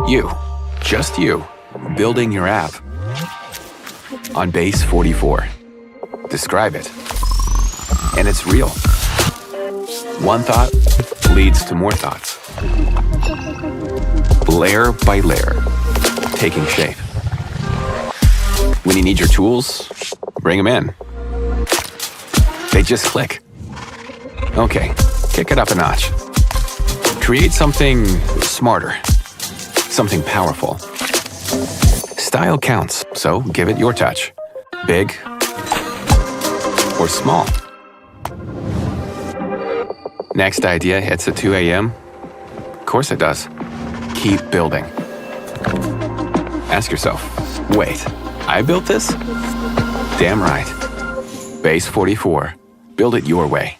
You, just you, building your app on Base 44. Describe it. And it's real. One thought leads to more thoughts. Layer by layer, taking shape. When you need your tools, bring them in. They just click. Okay, kick it up a notch. Create something smarter. Something powerful. Style counts, so give it your touch. Big or small. Next idea hits at 2 a.m. Of course it does. Keep building. Ask yourself, wait, I built this? Damn right. Base 44. Build it your way.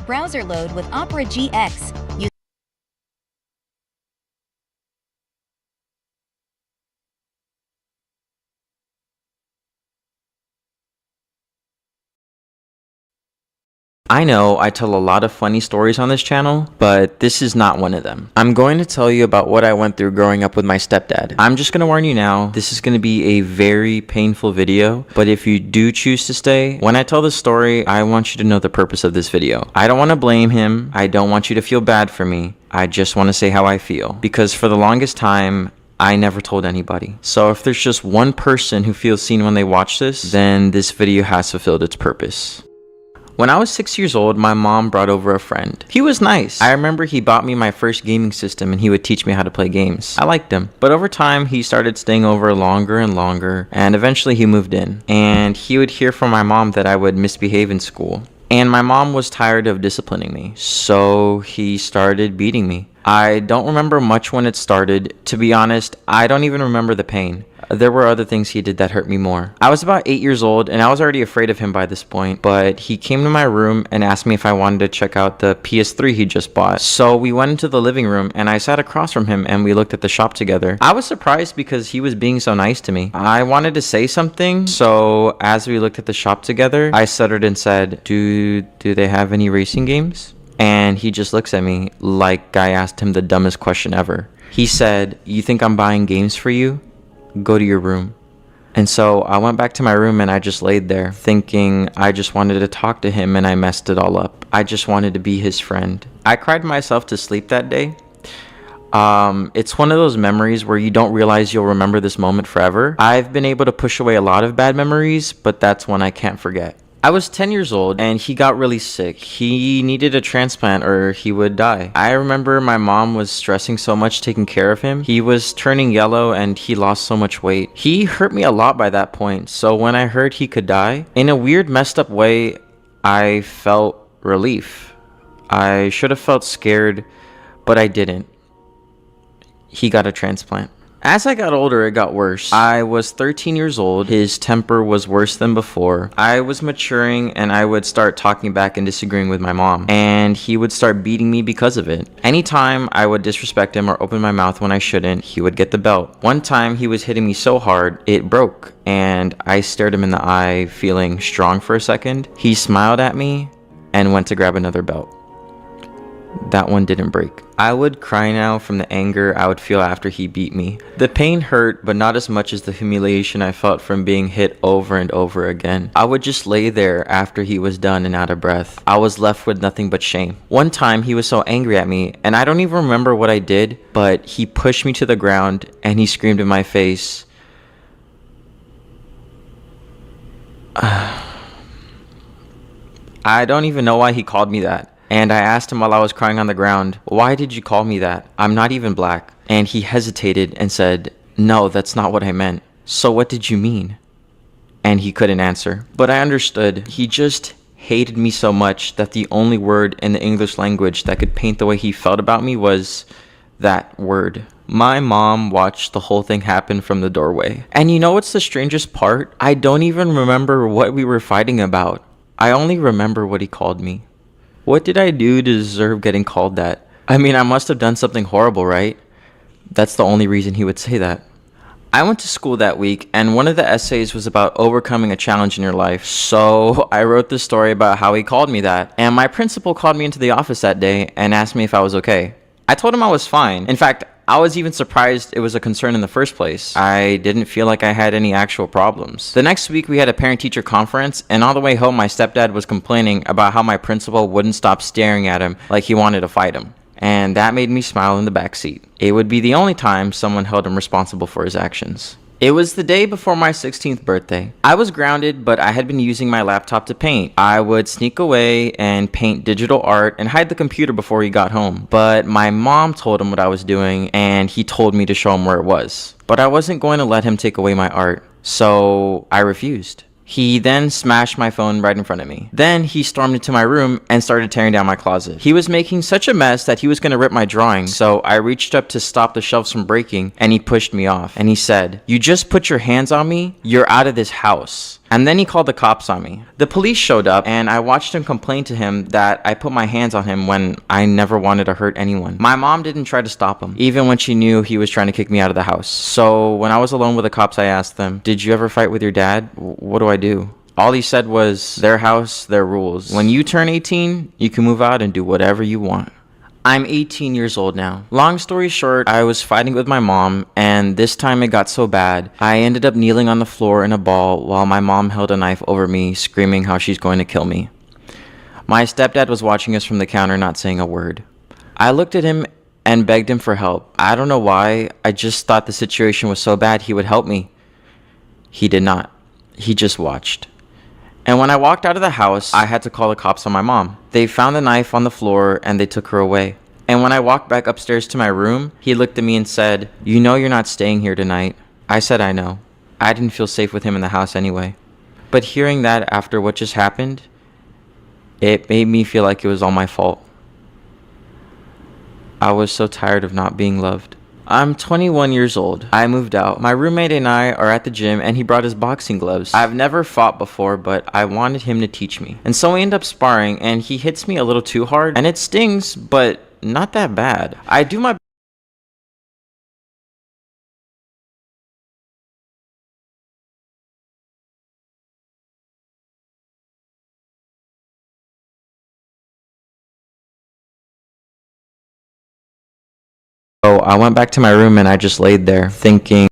Browser load with Opera GX. I know I tell a lot of funny stories on this channel, but this is not one of them. I'm going to tell you about what I went through growing up with my stepdad. I'm just going to warn you now, this is going to be a very painful video, but if you do choose to stay, when I tell this story, I want you to know the purpose of this video. I don't want to blame him. I don't want you to feel bad for me. I just want to say how I feel, because for the longest time, I never told anybody. So if there's just one person who feels seen when they watch this, then this video has fulfilled its purpose. When I was 6 years old, my mom brought over a friend. He was nice. I remember he bought me my first gaming system and he would teach me how to play games. I liked him. But over time, he started staying over longer and longer, and eventually he moved in. And he would hear from my mom that I would misbehave in school. And my mom was tired of disciplining me, so he started beating me. I don't remember much when it started. To be honest, I don't even remember the pain. There were other things he did that hurt me more. I was about 8 years old and I was already afraid of him by this point, but he came to my room and asked me if I wanted to check out the PS3 he just bought. So we went into the living room and I sat across from him and we looked at the shop together. I was surprised because he was being so nice to me. I wanted to say something, so as we looked at the shop together, I stuttered and said, do they have any racing games? And he just looks at me like I asked him the dumbest question ever. He said, "You think I'm buying games for you? Go to your room." And so I went back to my room and I just laid there thinking I just wanted to talk to him, and I messed it all up. I just wanted to be his friend. I cried myself to sleep that day. It's one of those memories where you don't realize you'll remember this moment forever. I've been able to push away a lot of bad memories, but that's one I can't forget. I was 10 years old and he got really sick. He needed a transplant or he would die. I remember my mom was stressing so much taking care of him. He was turning yellow and he lost so much weight. He hurt me a lot by that point, so when I heard he could die, in a weird messed up way, I felt relief. I should have felt scared, but I didn't. He got a transplant. As I got older, it got worse. I was 13 years old. His temper was worse than before. I was maturing and I would start talking back and disagreeing with my mom. And he would start beating me because of it. Anytime I would disrespect him or open my mouth when I shouldn't, he would get the belt. One time he was hitting me so hard, it broke. And I stared him in the eye, feeling strong for a second. He smiled at me and went to grab another belt. That one didn't break. I would cry now from the anger I would feel after he beat me. The pain hurt, but not as much as the humiliation I felt from being hit over and over again. I would just lay there after he was done and out of breath. I was left with nothing but shame. One time he was so angry at me, and I don't even remember what I did, but he pushed me to the ground and he screamed in my face, I don't even know why he called me that. And I asked him while I was crying on the ground, why did you call me that? I'm not even black. And he hesitated and said, no, that's not what I meant. So what did you mean? And he couldn't answer. But I understood. He just hated me so much that the only word in the English language that could paint the way he felt about me was that word. My mom watched the whole thing happen from the doorway. And you know what's the strangest part? I don't even remember what we were fighting about. I only remember what he called me. What did I do to deserve getting called that? I mean, I must have done something horrible, right? That's the only reason he would say that. I went to school that week, and one of the essays was about overcoming a challenge in your life. So I wrote this story about how he called me that. And my principal called me into the office that day and asked me if I was okay. I told him I was fine. In fact, I was even surprised it was a concern in the first place. I didn't feel like I had any actual problems. The next week we had a parent-teacher conference, and on the way home my stepdad was complaining about how my principal wouldn't stop staring at him like he wanted to fight him. And that made me smile in the backseat. It would be the only time someone held him responsible for his actions. It was the day before my 16th birthday. I was grounded, but I had been using my laptop to paint. I would sneak away and paint digital art and hide the computer before he got home. But my mom told him what I was doing, and he told me to show him where it was. But I wasn't going to let him take away my art, so I refused. He then smashed my phone right in front of me. Then he stormed into my room and started tearing down my closet. He was making such a mess that he was going to rip my drawing, so I reached up to stop the shelves from breaking, and he pushed me off. And he said, "You just put your hands on me, you're out of this house." And then he called the cops on me. The police showed up, and I watched him complain to him that I put my hands on him when I never wanted to hurt anyone. My mom didn't try to stop him, even when she knew he was trying to kick me out of the house. So when I was alone with the cops, I asked them, "Did you ever fight with your dad? What do I do?" All he said was, "Their house, their rules. When you turn 18, you can move out and do whatever you want." I'm 18 years old now. Long story short, I was fighting with my mom, and this time it got so bad, I ended up kneeling on the floor in a ball while my mom held a knife over me, screaming how she's going to kill me. My stepdad was watching us from the counter, not saying a word. I looked at him and begged him for help. I don't know why, I just thought the situation was so bad he would help me. He did not. He just watched. And when I walked out of the house, I had to call the cops on my mom. They found the knife on the floor and they took her away. And when I walked back upstairs to my room, he looked at me and said, "You know you're not staying here tonight." I said I know. I didn't feel safe with him in the house anyway. But hearing that after what just happened, it made me feel like it was all my fault. I was so tired of not being loved. I'm 21 years old. I moved out. My roommate and I are at the gym and he brought his boxing gloves. I've never fought before, but I wanted him to teach me. And so we end up sparring and he hits me a little too hard and it stings, but not that bad. I do my So I went back to my room and I just laid there thinking,